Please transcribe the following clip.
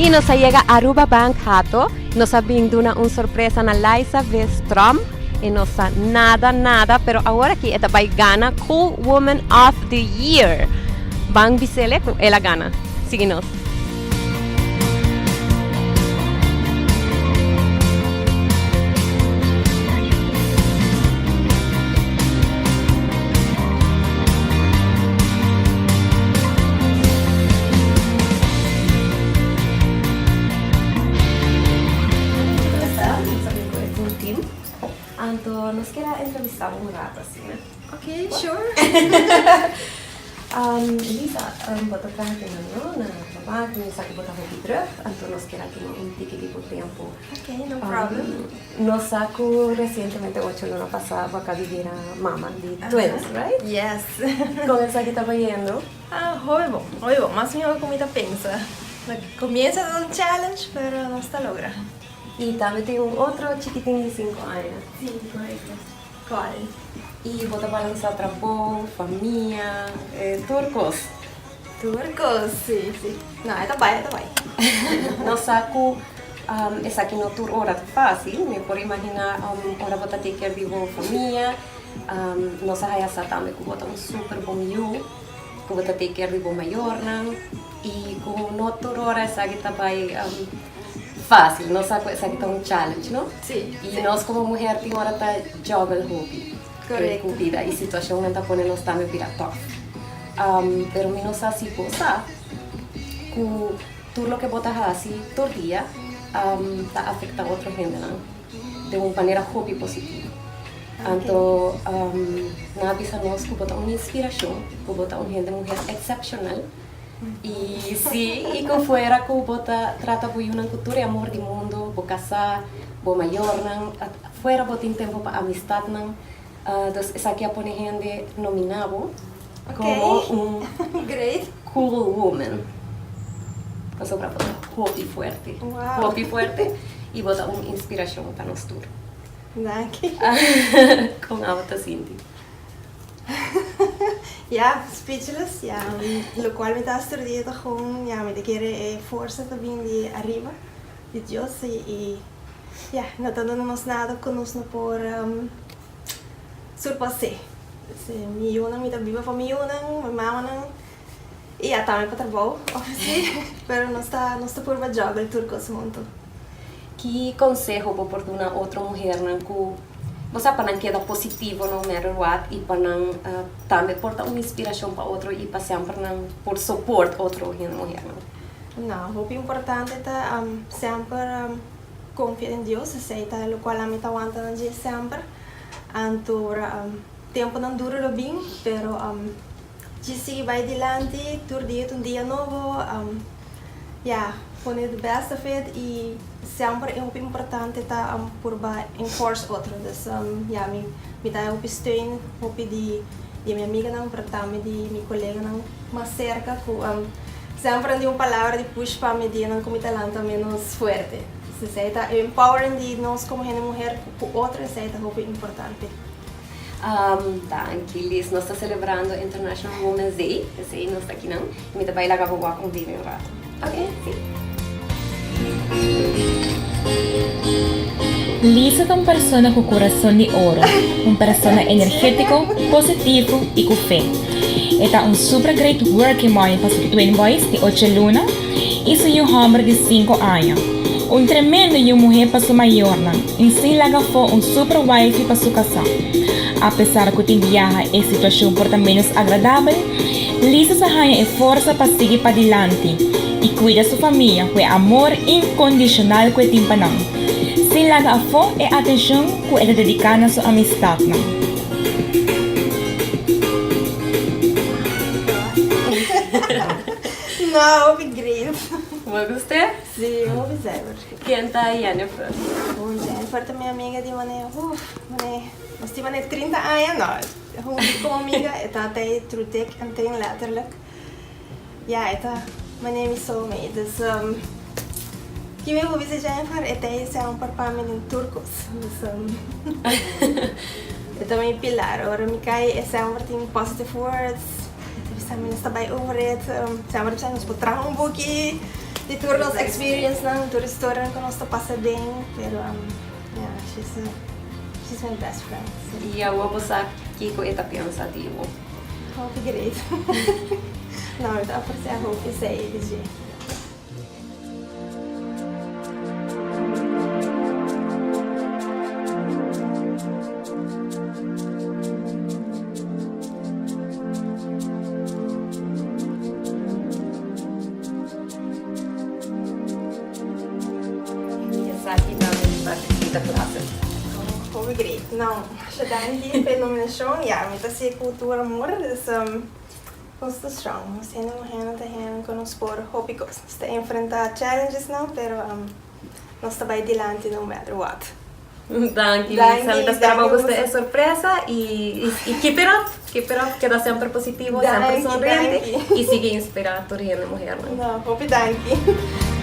E nós chega a Aruba Bank Hato, nós vindo uma surpresa na Liza Westrom, e nós nada, pero agora que ela vai ganhar Cool Woman of the Year. Bang bisele com ela gana. Siga-nos. Então, nós queremos entrevistar rato assim, né? Okay, sure. Lisa, bota pra gente na trabalho, nós aqui botar roupa terug, então nós queremos ticket por tempo. Okay, no problem. Nós saco recentemente 8 anos passado para vivir a mama de twins, right? Yes. Como essa que estava indo? Muy bom. Más bien como te pensa. Comienza con un challenge, pero no está logra. E também tem outro chiquitinho de 5 anos. Sim, correto. Qual? E bota para lançar trabalho, família, turcos. Turcos, sim. Não, é bem. Nós saco essa aqui no tour hora fácil, me por imaginar hora bota ter que viver família. Nós aí essa também que bota super bom you, que bota ter que viver maior, não? E com no tour hora essa aqui também fácil, nós saco essa aqui tá challenge, não? Sim. E nós como mulher tem hora tá juggle hobby. Correto. Com vida e situação não tá pondo nós também virar tough. Pero mi no sa si cosa que tudo que bota assim todo dia tá afeta outra gente, não? De uma maneira hobby positiva. Então, na visa nós que bota uma inspiração, que bota uma gente mulher excepcional. E se que fora que bota trata por uma cultura e amor do mundo, por casar, por maior, não? Fora bota tempo para amistad, não? Dus essa aqui a põe gente nominado como Great. Cool Woman. Então, para botar hobby forte. Wow. Hobby forte e botar uma inspiração para nós todos. Danke. Com a outra Cindy. Ja, speechless. Ja, lo cual me está estudiando con, ja, me quiere fuerza también de arriba, de Dios y ja, no tenemos nada con nosotros por surpassar. Mi una, mi viva para mi una, mi mamá e já também para trabalho, obviamente, pero não está por uma job el turco esse monto. Que consejo por uma outra mulher não que você para não quedar positivo no matter what e para não também portar uma inspiração para outro e para sempre não por suporte outra mulher não. Não, o importante é sempre confiar em Deus, aceita o qual a meta aguanta no dia sempre. Antura tempo não dura bem, pero se vai adiante, todo dia um dia novo, ja, poner de beste feet e sempre é muito importante tá por enforce outro, dus ja, me dá steun, hope de minha amiga não, para também de minha colega não, mais cerca, sempre de uma palavra de push para me dizer não como talento menos forte. Se tá empowering de nós como mulher por outra, se tá muito importante. Danke, Liz. Nós estamos celebrando International Women's Day. Esse aí nós está aqui não. E me vai lá com o vídeo um rato. Ok? Sim. Lisa é uma pessoa com coração de ouro, uma pessoa energético, positivo e com fé. Ela é super great working mom para seus twin boys de 8 luna e seu homem de 5 anos. Tremendo mulher para sua maior, em si ela foi super wife para sua casa. Apesar que tem viaja e situação por menos agradável, Lisa se ganha força para seguir para adiante e cuida sua família com amor incondicional que tem para Se ela for e atenção que ela dedica na sua amistade. Não, incrível. Vai gostar? Sim, vamos ver. Quem está aí, Jennifer? Jennifer é minha amiga de maneira, nós temos 30 anos, não. Como amiga, ela até trutek en tegen letterlijk. Ja, ela, mijn name is soulmate. Dus, que meu hobby é Jennifer, até é para mim em turcos. Dus, eu também pilar. Ora, me cai, é sempre tem positive words. Também está bem over it. Sempre temos por trás boekje. de turnos experience ng to restaurant ko nós passa bem, pero yeah, she's my best friend. So, E a uovo sa kiko eta pensativo. hope great. Não, então por ser a hope say de E essa aqui também participa da classe. hope great. Não, siya dahil di fenomenasyon, yeah, may tasi kultura mo is Costa strong, mas ainda morrendo terreno com os por hópicos. Está a enfrentar challenges não, pero nós está bem dilante no matter what. Danke, Danke, Samita, esperamos danke, você é surpresa e keep it up, queda sempre positivo, sempre Danke, sorriente danke. e siga inspirado, riendo, mulher. Não, hope danke.